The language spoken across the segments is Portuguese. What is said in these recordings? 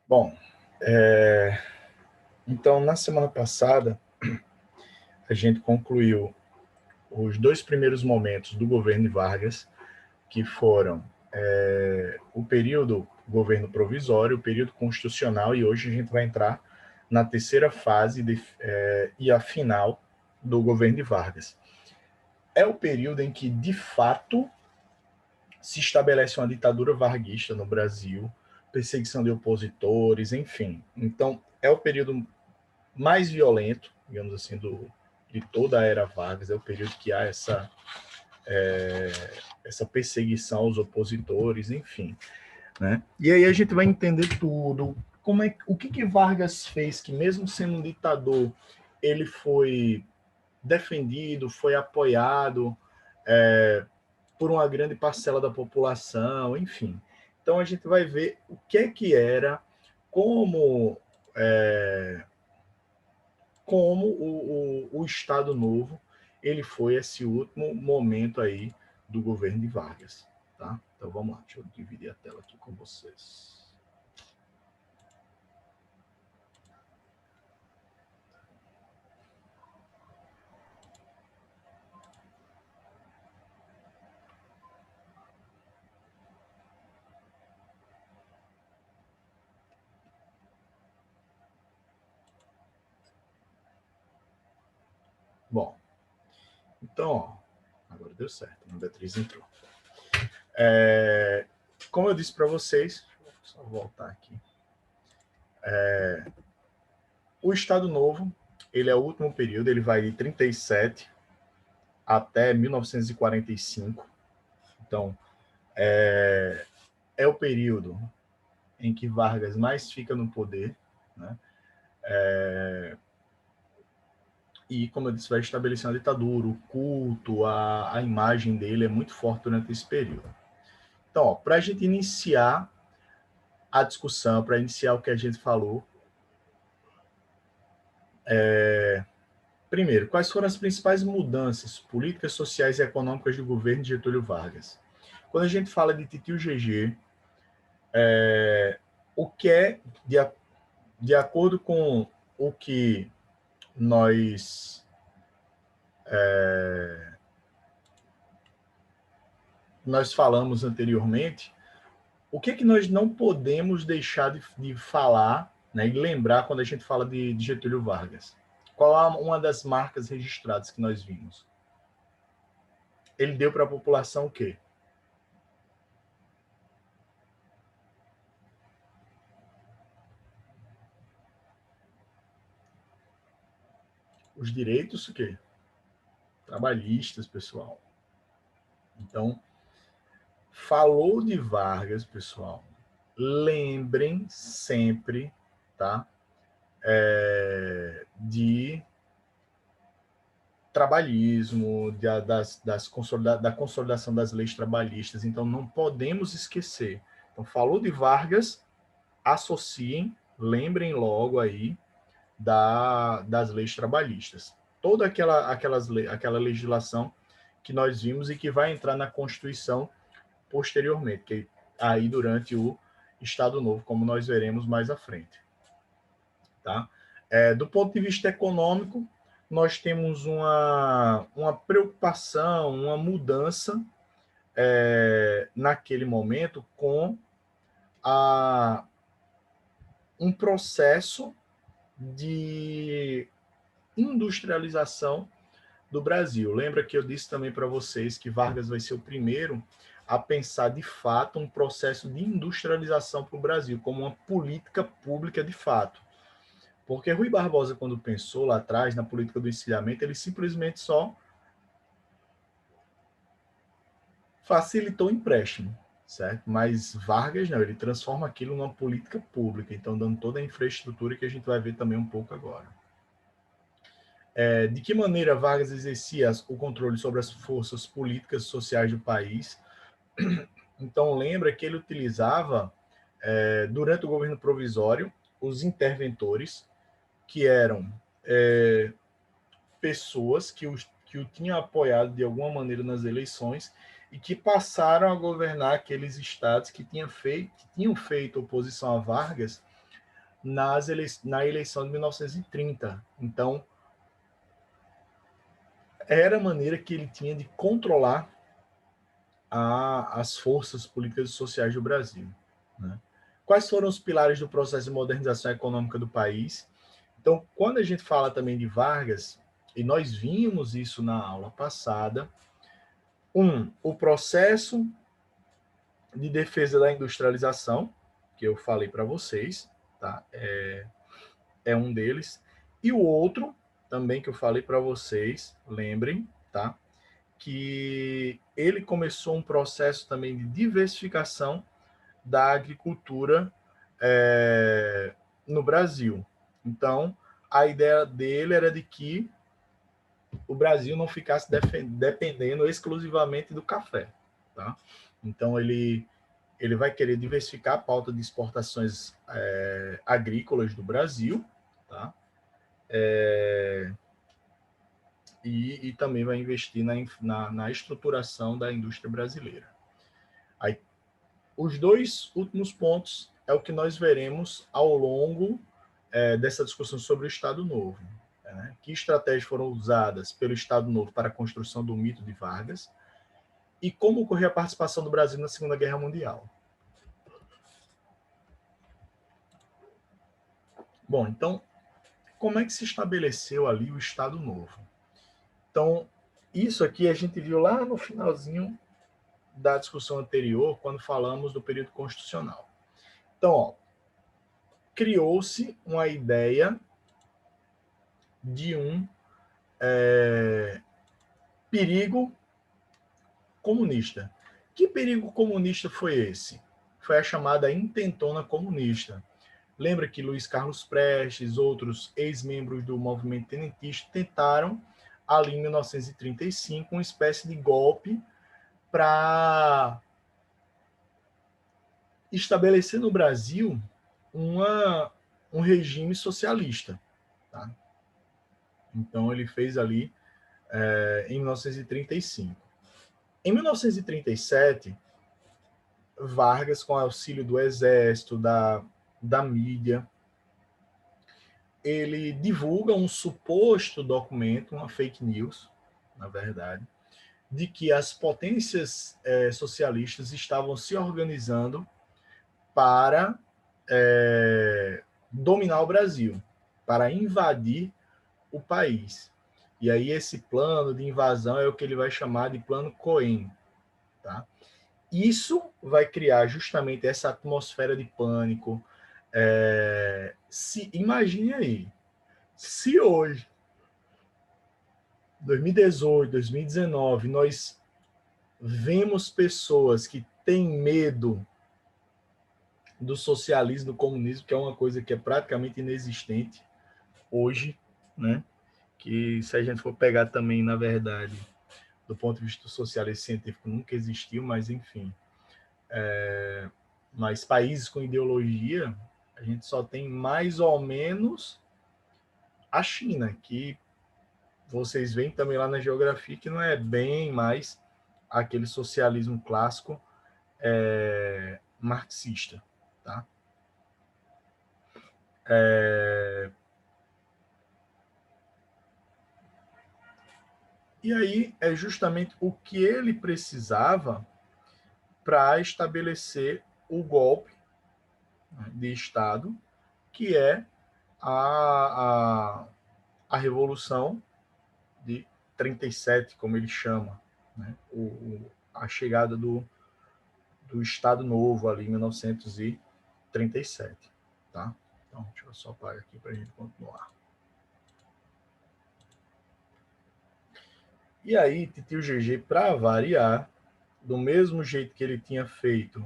Bom, então, na semana passada, a gente concluiu os dois primeiros momentos do governo Vargas, que foram o período governo provisório, o período constitucional, e hoje a gente vai entrar na terceira fase e a final do governo de Vargas. É o período em que, de fato, se estabelece uma ditadura varguista no Brasil, perseguição de opositores, enfim. Então, é o período mais violento, digamos assim, de toda a era Vargas, é o período que há essa perseguição aos opositores, enfim. Né? E aí a gente vai entender tudo, o que Vargas fez, que mesmo sendo um ditador, ele foi defendido, foi apoiado por uma grande parcela da população, enfim. Então a gente vai ver o que era, como como o Estado Novo ele foi esse último momento aí do governo de Vargas. Tá? Então vamos lá, deixa eu dividir a tela aqui com vocês. Bom, então, ó, agora deu certo, a Beatriz entrou. Como eu disse para vocês, só voltar aqui. O Estado Novo, ele é o último período, ele vai de 37 até 1945. Então, é o período em que Vargas mais fica no poder, né? E, como eu disse, vai estabelecer uma ditadura, o culto, a imagem dele é muito forte durante esse período. Então, para a gente iniciar a discussão, para iniciar o que a gente falou, primeiro, quais foram as principais mudanças políticas, sociais e econômicas do governo de Getúlio Vargas? Quando a gente fala de Titio GG, o que é, de acordo com o que nós falamos anteriormente, o que nós não podemos deixar de falar, né, e lembrar quando a gente fala de Getúlio Vargas? Qual é uma das marcas registradas que nós vimos? Ele deu para a população o quê? Os direitos o quê? Trabalhistas, pessoal. Então, falou de Vargas, pessoal, lembrem sempre, tá? De trabalhismo, da consolidação das leis trabalhistas. Então, não podemos esquecer. Então, falou de Vargas, associem, lembrem logo aí das leis trabalhistas. Toda aquela legislação que nós vimos e que vai entrar na Constituição posteriormente, que aí durante o Estado Novo, como nós veremos mais à frente. Tá? Do ponto de vista econômico, nós temos uma preocupação, uma mudança naquele momento com um processo de industrialização do Brasil. Lembra que eu disse também para vocês que Vargas vai ser o primeiro a pensar de fato um processo de industrialização para o Brasil, como uma política pública de fato. Porque Rui Barbosa, quando pensou lá atrás na política do encilhamento, ele simplesmente só facilitou o empréstimo, certo? Mas Vargas não, ele transforma aquilo numa política pública, então dando toda a infraestrutura que a gente vai ver também um pouco agora. De que maneira Vargas exercia o controle sobre as forças políticas e sociais do país? Então lembra que ele utilizava, durante o governo provisório, os interventores, que eram pessoas que o tinham apoiado de alguma maneira nas eleições e que passaram a governar aqueles estados que tinham feito oposição a Vargas na eleição de 1930. Então, era a maneira que ele tinha de controlar as forças políticas e sociais do Brasil, né? Quais foram os pilares do processo de modernização econômica do país? Então, quando a gente fala também de Vargas, e nós vimos isso na aula passada, o processo de defesa da industrialização, que eu falei para vocês, tá? É um deles. E o outro, também que eu falei para vocês, lembrem, tá? Que ele começou um processo também de diversificação da agricultura no Brasil. Então, a ideia dele era de que o Brasil não ficasse dependendo exclusivamente do café, tá? Então, ele vai querer diversificar a pauta de exportações agrícolas do Brasil, tá? E também vai investir na estruturação da indústria brasileira. Aí, os dois últimos pontos é o que nós veremos ao longo dessa discussão sobre o Estado Novo. Né? Que estratégias foram usadas pelo Estado Novo para a construção do mito de Vargas e como ocorreu a participação do Brasil na Segunda Guerra Mundial. Bom, então, como é que se estabeleceu ali o Estado Novo? Então, isso aqui a gente viu lá no finalzinho da discussão anterior, quando falamos do período constitucional. Então, criou-se uma ideia de um perigo comunista. Que perigo comunista foi esse? Foi a chamada intentona comunista. Lembra que Luiz Carlos Prestes, outros ex-membros do movimento tenentista, tentaram, ali em 1935, uma espécie de golpe para estabelecer no Brasil um regime socialista. Tá? Então, ele fez ali em 1935. Em 1937, Vargas, com auxílio do Exército, da mídia, ele divulga um suposto documento, uma fake news, na verdade, de que as potências socialistas estavam se organizando para dominar o Brasil, para invadir o país. E aí esse plano de invasão é o que ele vai chamar de Plano Cohen. Tá? Isso vai criar justamente essa atmosfera de pânico. Imagine aí, se hoje, 2018, 2019, nós vemos pessoas que têm medo do socialismo, do comunismo, que é uma coisa que é praticamente inexistente hoje, né? Que se a gente for pegar também, na verdade, do ponto de vista social e científico, nunca existiu, mas enfim. Mas países com ideologia, a gente só tem mais ou menos a China, que vocês veem também lá na geografia que não é bem mais aquele socialismo clássico marxista, tá? E aí é justamente o que ele precisava para estabelecer o golpe de Estado, que é a Revolução de 37, como ele chama, né? A chegada do Estado Novo ali em 1937. Tá? Então, deixa eu só parar aqui para a gente continuar. E aí, Titio GG, para variar, do mesmo jeito que ele tinha feito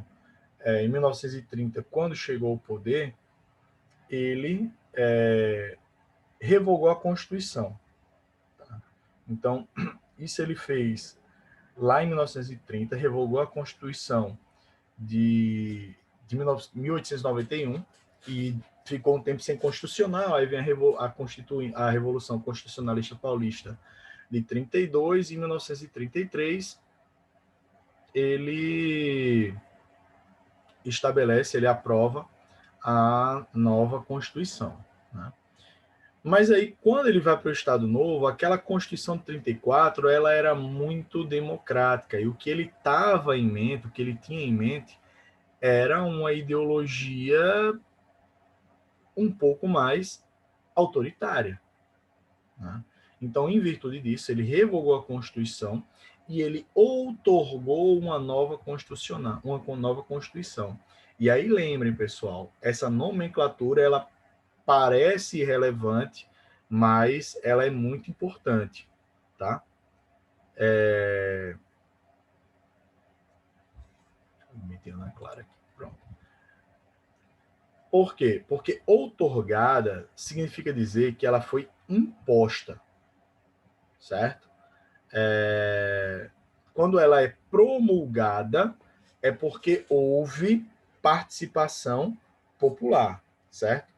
em 1930, quando chegou ao poder, ele revogou a Constituição. Tá? Então, isso ele fez lá em 1930, revogou a Constituição de 1891 e ficou um tempo sem constitucional, aí vem a Revolução Constitucionalista Paulista de 32 e em 1933 ele estabelece, ele aprova a nova Constituição, né? Mas aí, quando ele vai para o Estado Novo, aquela Constituição de 34, ela era muito democrática, e o que ele estava em mente, o que ele tinha em mente, era uma ideologia um pouco mais autoritária, né? Então, em virtude disso, ele revogou a Constituição e ele outorgou uma nova Constituição. E aí, lembrem, pessoal, essa nomenclatura, ela parece irrelevante, mas ela é muito importante, tá? Vou meter na clara aqui, pronto. Por quê? Porque outorgada significa dizer que ela foi imposta, certo? Quando ela é promulgada, é porque houve participação popular, certo?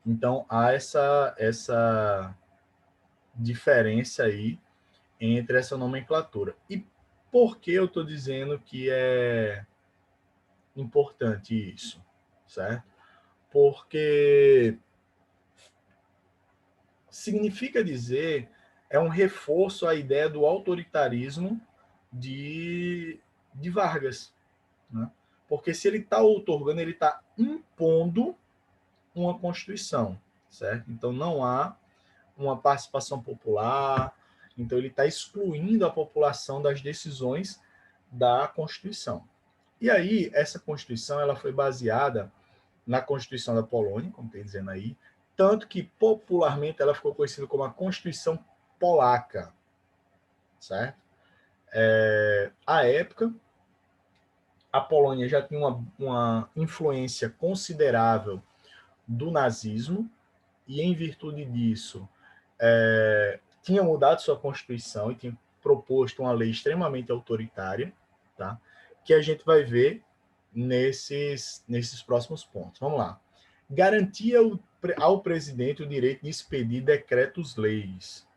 Então, há essa diferença aí entre essa nomenclatura. E por que eu estou dizendo que é importante isso, certo? Porque significa dizer, é um reforço à ideia do autoritarismo de Vargas, né? Porque se ele está outorgando, ele está impondo uma Constituição, certo? Então não há uma participação popular, então ele está excluindo a população das decisões da Constituição. E aí, essa Constituição ela foi baseada na Constituição da Polônia, como tem dizendo aí, tanto que popularmente ela ficou conhecida como a Constituição Polaca, certo? À época, a Polônia já tinha uma influência considerável do nazismo, e em virtude disso, tinha mudado sua Constituição e tinha proposto uma lei extremamente autoritária, tá? Que a gente vai ver nesses próximos pontos. Vamos lá. Garantia ao presidente o direito de expedir decretos-leis.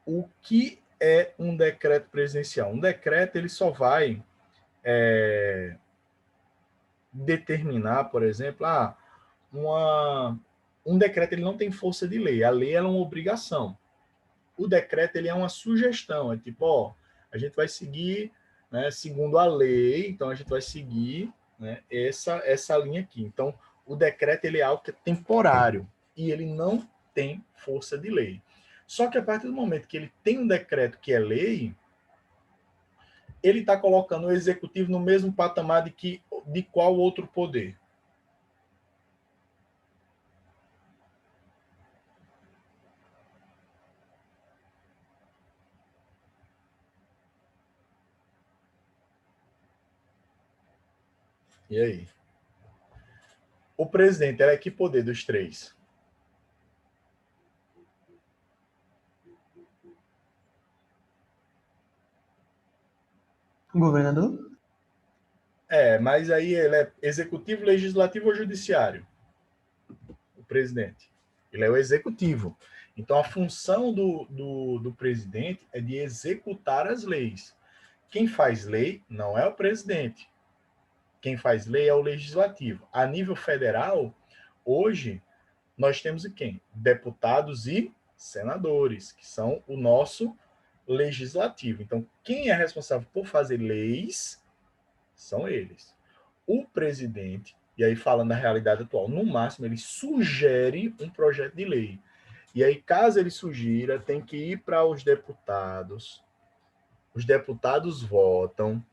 O que é um decreto presidencial? Um decreto ele só vai determinar, por exemplo, um decreto ele não tem força de lei. A lei é uma obrigação. O decreto ele é uma sugestão. É tipo, ó, a gente vai seguir, né, segundo a lei, então a gente vai seguir, né, essa linha aqui. Então, o decreto ele é algo que é temporário e ele não tem força de lei. Só que a partir do momento que ele tem um decreto que é lei, ele está colocando o executivo no mesmo patamar de qual outro poder? E aí? O presidente era que poder dos três? Governador? Mas aí ele é executivo, legislativo ou judiciário? O presidente. Ele é o executivo. Então, a função do presidente é de executar as leis. Quem faz lei não é o presidente. Quem faz lei é o legislativo. A nível federal, hoje, nós temos quem? Deputados e senadores, que são o nosso legislativo. Então, quem é responsável por fazer leis são eles. O presidente, e aí falando da realidade atual, no máximo ele sugere um projeto de lei. E aí, caso ele sugira, tem que ir para os deputados votam,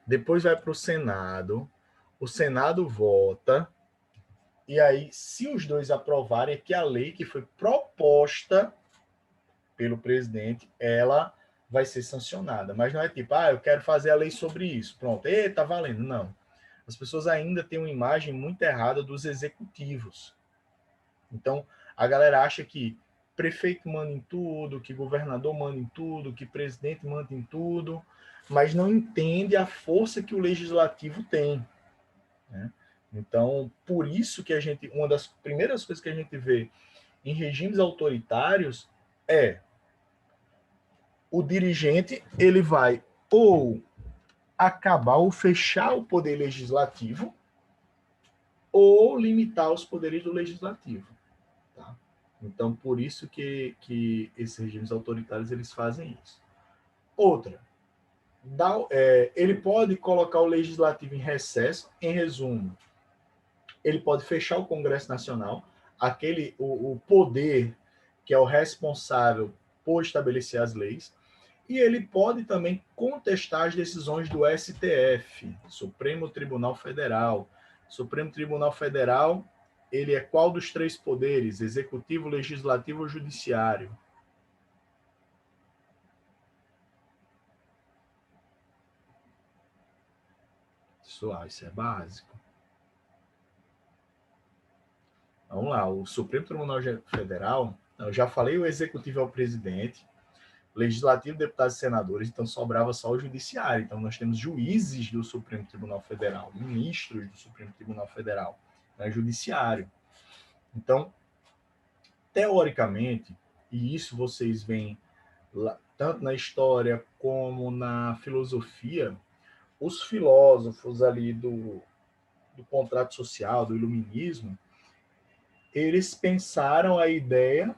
depois vai para o Senado vota, e aí, se os dois aprovarem, é que a lei que foi proposta pelo presidente, ela vai ser sancionada. Mas não é tipo, eu quero fazer a lei sobre isso. Pronto, tá valendo. Não. As pessoas ainda têm uma imagem muito errada dos executivos. Então, a galera acha que prefeito manda em tudo, que governador manda em tudo, que presidente manda em tudo, mas não entende a força que o legislativo tem, né? Então, por isso que uma das primeiras coisas que a gente vê em regimes autoritários é o dirigente, ele vai ou acabar ou fechar o poder legislativo ou limitar os poderes do legislativo. Tá? Então, por isso que esses regimes autoritários eles fazem isso. Outra, ele pode colocar o legislativo em recesso, em resumo, ele pode fechar o Congresso Nacional, o poder que é o responsável por estabelecer as leis, e ele pode também contestar as decisões do STF, Supremo Tribunal Federal. Supremo Tribunal Federal, ele é qual dos três poderes? Executivo, Legislativo ou Judiciário? Isso é básico. Vamos lá, o Supremo Tribunal Federal, eu já falei, o Executivo é o presidente, Legislativo, deputados e senadores, então sobrava só o Judiciário. Então nós temos juízes do Supremo Tribunal Federal, ministros do Supremo Tribunal Federal, né, Judiciário. Então, teoricamente, e isso vocês veem tanto na história como na filosofia, os filósofos ali do contrato social, do iluminismo, eles pensaram a ideia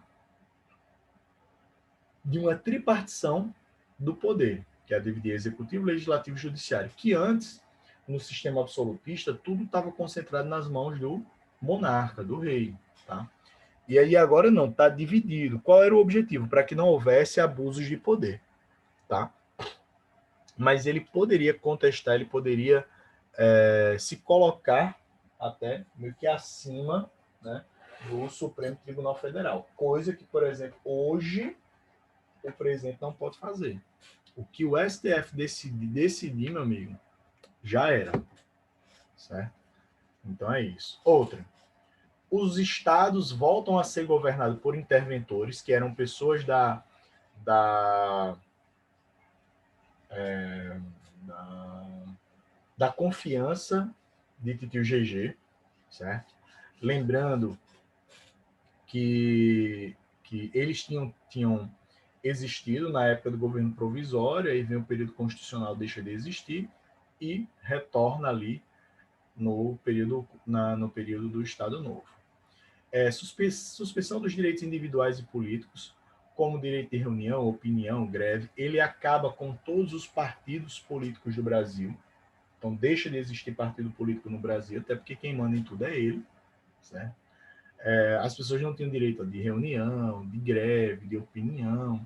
de uma tripartição do poder, que é a dividir executivo, legislativo e judiciário, que antes, no sistema absolutista, tudo estava concentrado nas mãos do monarca, do rei, tá? E aí agora não, está dividido. Qual era o objetivo? Para que não houvesse abusos de poder, tá? Mas ele poderia contestar, ele poderia se colocar até meio que acima, né, do Supremo Tribunal Federal. Coisa que, por exemplo, hoje o presidente não pode fazer. O que o STF decidir, meu amigo, já era. Certo? Então é isso. Outra. Os estados voltam a ser governados por interventores, que eram pessoas da, é, da, da confiança de Titio GG, certo? Lembrando que eles tinham existido na época do governo provisório, aí vem o período constitucional, deixa de existir, e retorna ali no período do Estado Novo. Suspensão dos direitos individuais e políticos, como direito de reunião, opinião, greve, ele acaba com todos os partidos políticos do Brasil. Então, deixa de existir partido político no Brasil, até porque quem manda em tudo é ele. Certo? As pessoas não têm direito de reunião, de greve, de opinião.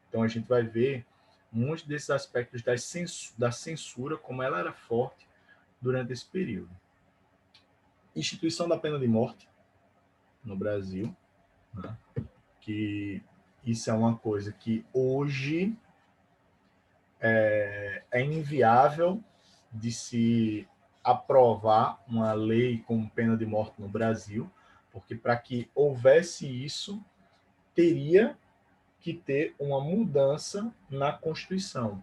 Então, a gente vai ver muitos desses aspectos da censura, como ela era forte durante esse período. Instituição da pena de morte no Brasil, né? Que isso é uma coisa que hoje é inviável de se aprovar uma lei com pena de morte no Brasil, porque para que houvesse isso, teria que ter uma mudança na Constituição.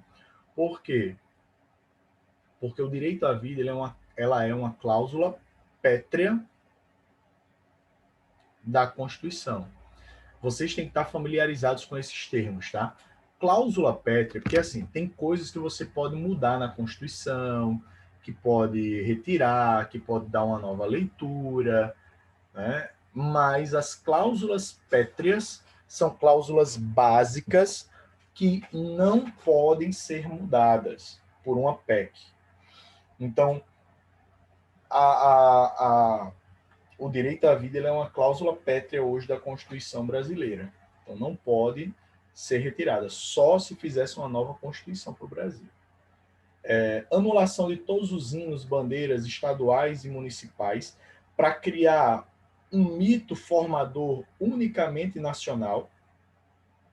Por quê? Porque o direito à vida ela é uma cláusula pétrea da Constituição. Vocês têm que estar familiarizados com esses termos, tá? Cláusula pétrea, porque assim, tem coisas que você pode mudar na Constituição, que pode retirar, que pode dar uma nova leitura, né? Mas as cláusulas pétreas são cláusulas básicas que não podem ser mudadas por uma PEC. Então, o direito à vida é uma cláusula pétrea hoje da Constituição brasileira. Então, não pode ser retirada, só se fizesse uma nova Constituição para o Brasil. Anulação de todos os hinos, bandeiras estaduais e municipais para criar um mito formador unicamente nacional.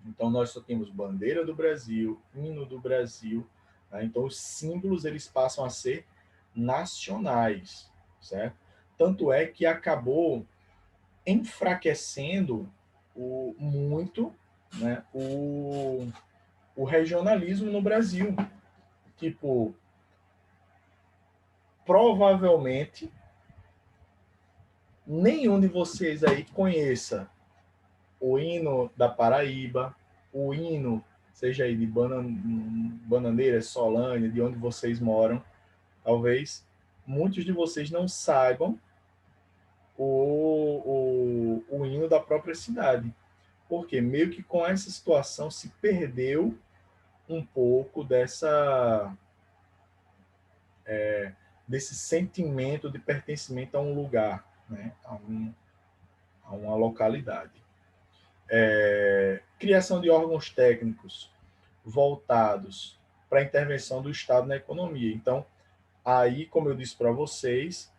Então, nós só temos bandeira do Brasil, hino do Brasil, né? Então, os símbolos eles passam a ser nacionais, certo? Tanto é que acabou enfraquecendo muito, né, o regionalismo no Brasil. Tipo, provavelmente nenhum de vocês aí conheça o hino da Paraíba, o hino seja aí de Bananeiras, Solânia, de onde vocês moram, talvez muitos de vocês não saibam o hino da própria cidade, porque meio que com essa situação se perdeu um pouco desse sentimento de pertencimento a um lugar, né? A uma localidade. Criação de órgãos técnicos voltados para a intervenção do Estado na economia. Então, aí, como eu disse para vocês,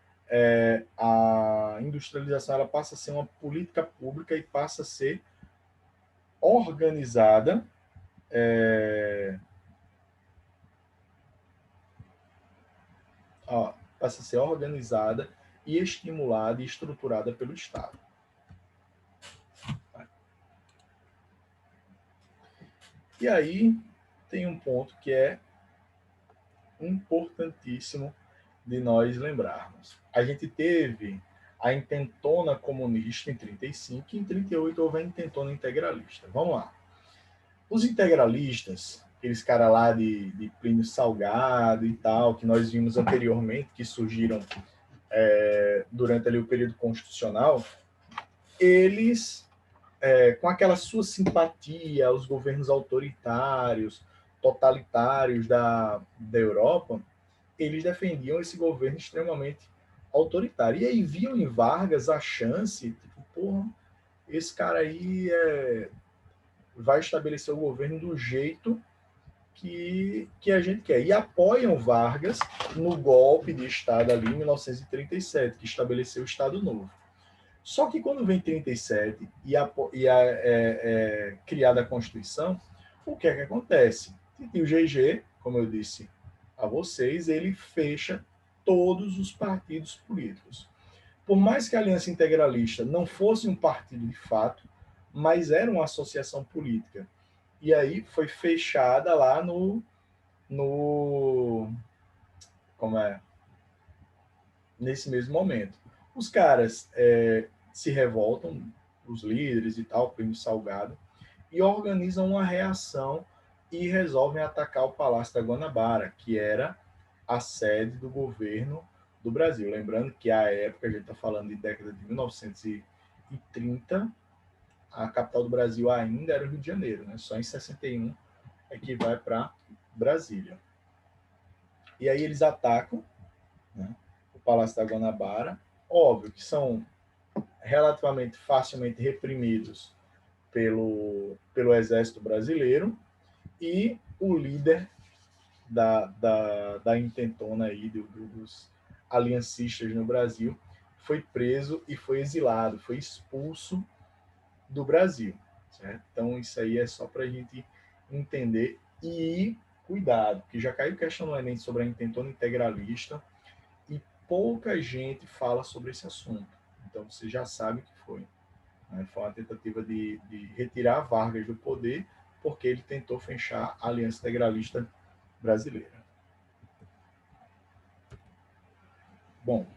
a industrialização ela passa a ser uma política pública e passa a ser organizada passa a ser organizada e estimulada e estruturada pelo Estado. E aí tem um ponto que é importantíssimo de nós lembrarmos. A gente teve a intentona comunista em 35 e em 38 houve a intentona integralista. Vamos lá. Os integralistas, aqueles caras lá de Plínio Salgado e tal, que nós vimos anteriormente, que surgiram durante ali o período constitucional, eles, com aquela sua simpatia aos governos autoritários, totalitários da Europa, eles defendiam esse governo extremamente autoritário. E aí viam em Vargas a chance, tipo, porra, esse cara aí vai estabelecer o governo do jeito que a gente quer. E apoiam Vargas no golpe de Estado ali em 1937, que estabeleceu o Estado Novo. Só que quando vem 37 criada a Constituição, o que é que acontece? E o GG, como eu disse a vocês, ele fecha todos os partidos políticos. Por mais que a Aliança Integralista não fosse um partido de fato, mas era uma associação política. E aí foi fechada lá nesse mesmo momento. Os caras se revoltam, os líderes e tal, Plínio Salgado, e organizam uma reação e resolvem atacar o Palácio da Guanabara, que era a sede do governo do Brasil. Lembrando que a época, a gente está falando de década de 1930, a capital do Brasil ainda era o Rio de Janeiro, né? Só em 61 é que vai para Brasília. E aí eles atacam, né, o Palácio da Guanabara. Óbvio que são relativamente facilmente reprimidos pelo Exército Brasileiro, e o líder da intentona aí, dos aliancistas no Brasil, foi preso e foi exilado, foi expulso do Brasil. Certo? Então, isso aí é só para a gente entender e cuidado, que já caiu questão no Enem sobre a intentona integralista e pouca gente fala sobre esse assunto. Então, você já sabe o que foi. Foi uma tentativa de retirar Vargas do poder, porque ele tentou fechar a Aliança Integralista Brasileira. Bom,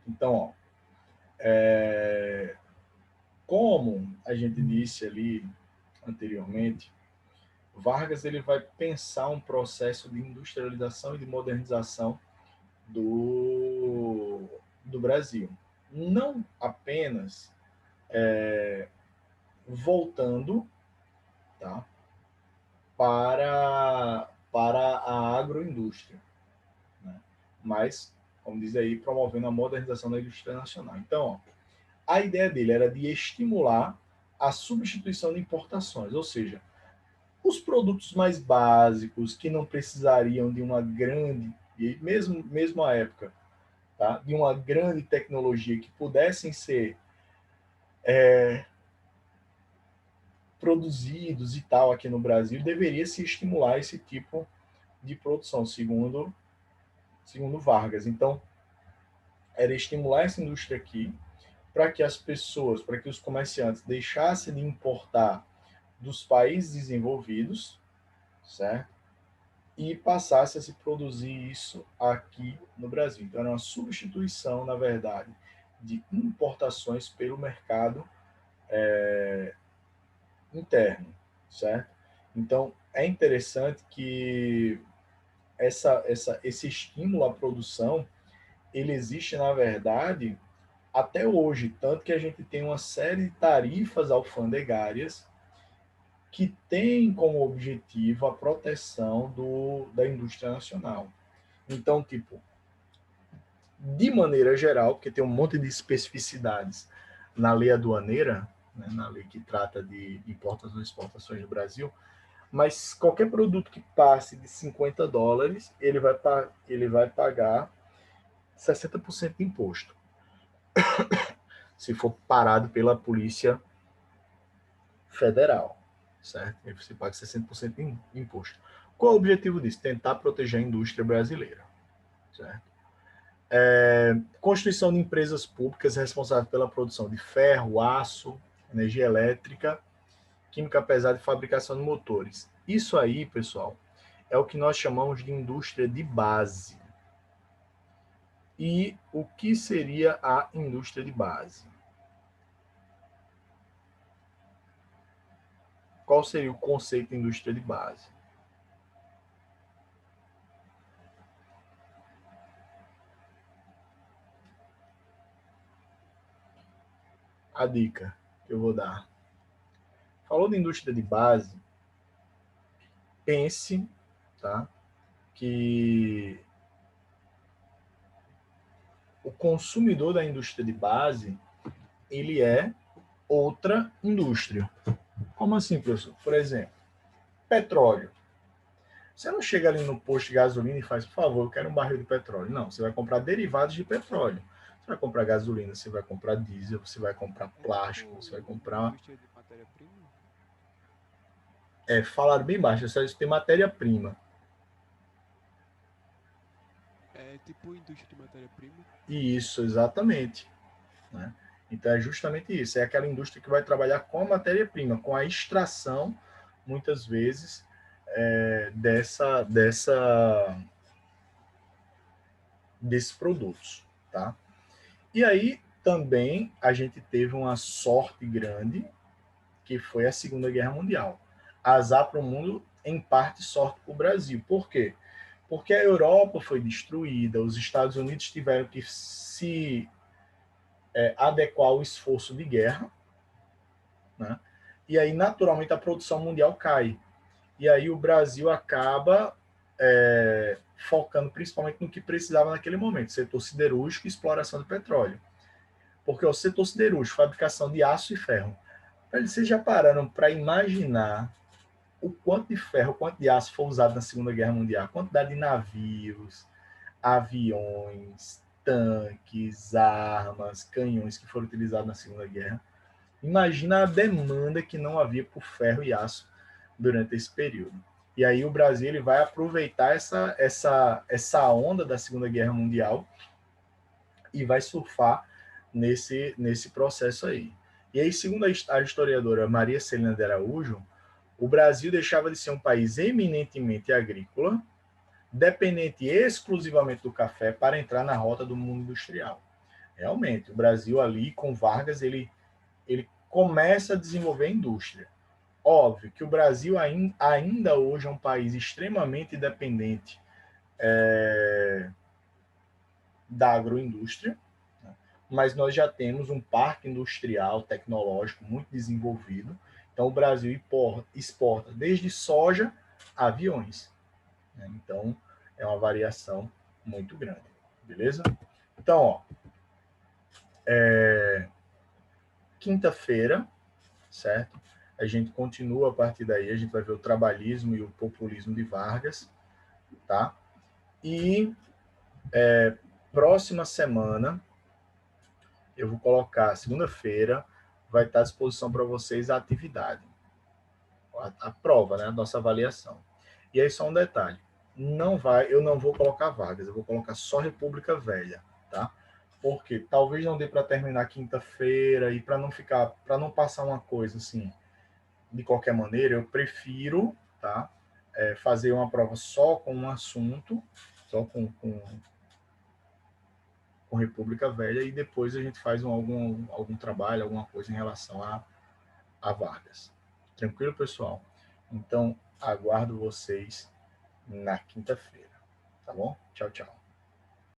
então, ó, como a gente disse ali anteriormente, Vargas ele vai pensar um processo de industrialização e de modernização do Brasil. Não apenas voltando, tá, para a agroindústria, né, mas, como diz aí, promovendo a modernização da indústria nacional. Então, ó, a ideia dele era de estimular a substituição de importações, ou seja, os produtos mais básicos que não precisariam de uma grande, e mesmo à época, tá, de uma grande tecnologia que pudessem ser produzidos e tal aqui no Brasil, deveria se estimular esse tipo de produção, segundo Vargas. Então, era estimular essa indústria aqui para que as pessoas, para que os comerciantes deixassem de importar dos países desenvolvidos, certo? E passasse a se produzir isso aqui no Brasil. Então, era uma substituição, na verdade, de importações pelo mercado interno, certo? Então, é interessante que esse estímulo à produção, ele existe, na verdade, até hoje, tanto que a gente tem uma série de tarifas alfandegárias que têm como objetivo a proteção da indústria nacional. Então, tipo, de maneira geral, porque tem um monte de especificidades na lei aduaneira, né, na lei que trata de importações e exportações do Brasil, mas qualquer produto que passe de US$ 50, ele vai pagar 60% de imposto, se for parado pela Polícia Federal, certo? Aí você paga 60% de imposto. Qual é o objetivo disso? Tentar proteger a indústria brasileira, certo? Constituição de empresas públicas responsáveis pela produção de ferro, aço, energia elétrica, química pesada e fabricação de motores. Isso aí, pessoal, é o que nós chamamos de indústria de base. E o que seria a indústria de base? Qual seria o conceito de indústria de base? A dica que eu vou dar. Falou de indústria de base, pense, tá, que o consumidor da indústria de base, ele é outra indústria. Como assim, professor? Por exemplo, petróleo. Você não chega ali no posto de gasolina e faz, por favor, eu quero um barril de petróleo. Não, você vai comprar derivados de petróleo. Você vai comprar gasolina, você vai comprar diesel, você vai comprar É plástico, você vai tipo comprar... indústria de matéria-prima? Falaram bem baixo, só isso tem matéria-prima. É tipo indústria de matéria-prima? E isso, exatamente. Né? Então é justamente isso. É aquela indústria que vai trabalhar com a matéria-prima, com a extração, muitas vezes, desses produtos. Tá? E aí também a gente teve uma sorte grande, que foi a Segunda Guerra Mundial. Azar para o mundo, em parte sorte para o Brasil. Por quê? Porque a Europa foi destruída, os Estados Unidos tiveram que se adequar ao esforço de guerra, né? E aí, naturalmente, a produção mundial cai. E aí o Brasil acaba focando principalmente no que precisava naquele momento, setor siderúrgico e exploração do petróleo. Porque o setor siderúrgico, fabricação de aço e ferro. Vocês já pararam para imaginar o quanto de ferro, o quanto de aço foi usado na Segunda Guerra Mundial? A quantidade de navios, aviões, tanques, armas, canhões que foram utilizados na Segunda Guerra. Imagina a demanda que não havia por ferro e aço durante esse período. E aí o Brasil ele vai aproveitar essa onda da Segunda Guerra Mundial e vai surfar nesse processo aí. E aí, segundo a historiadora Maria Celina de Araújo, o Brasil deixava de ser um país eminentemente agrícola, dependente exclusivamente do café, para entrar na rota do mundo industrial. Realmente, o Brasil ali, com Vargas, ele começa a desenvolver a indústria. Óbvio que o Brasil ainda hoje é um país extremamente dependente da agroindústria, né? Mas nós já temos um parque industrial tecnológico muito desenvolvido. Então, o Brasil exporta desde soja a aviões. Né? Então, é uma variação muito grande. Beleza? Então, ó, quinta-feira, certo? A gente continua a partir daí, a gente vai ver o trabalhismo e o populismo de Vargas, tá? E próxima semana, eu vou colocar, segunda-feira, vai estar à disposição para vocês a atividade, a prova, né? A nossa avaliação. E aí, só um detalhe: eu não vou colocar Vargas, eu vou colocar só República Velha, tá? Porque talvez não dê para terminar quinta-feira e para não passar uma coisa assim, de qualquer maneira, eu prefiro, tá? Fazer uma prova só com um assunto, só com República Velha, e depois a gente faz algum trabalho, alguma coisa em relação a Vargas. Tranquilo, pessoal? Então, aguardo vocês na quinta-feira. Tá bom? Tchau, tchau.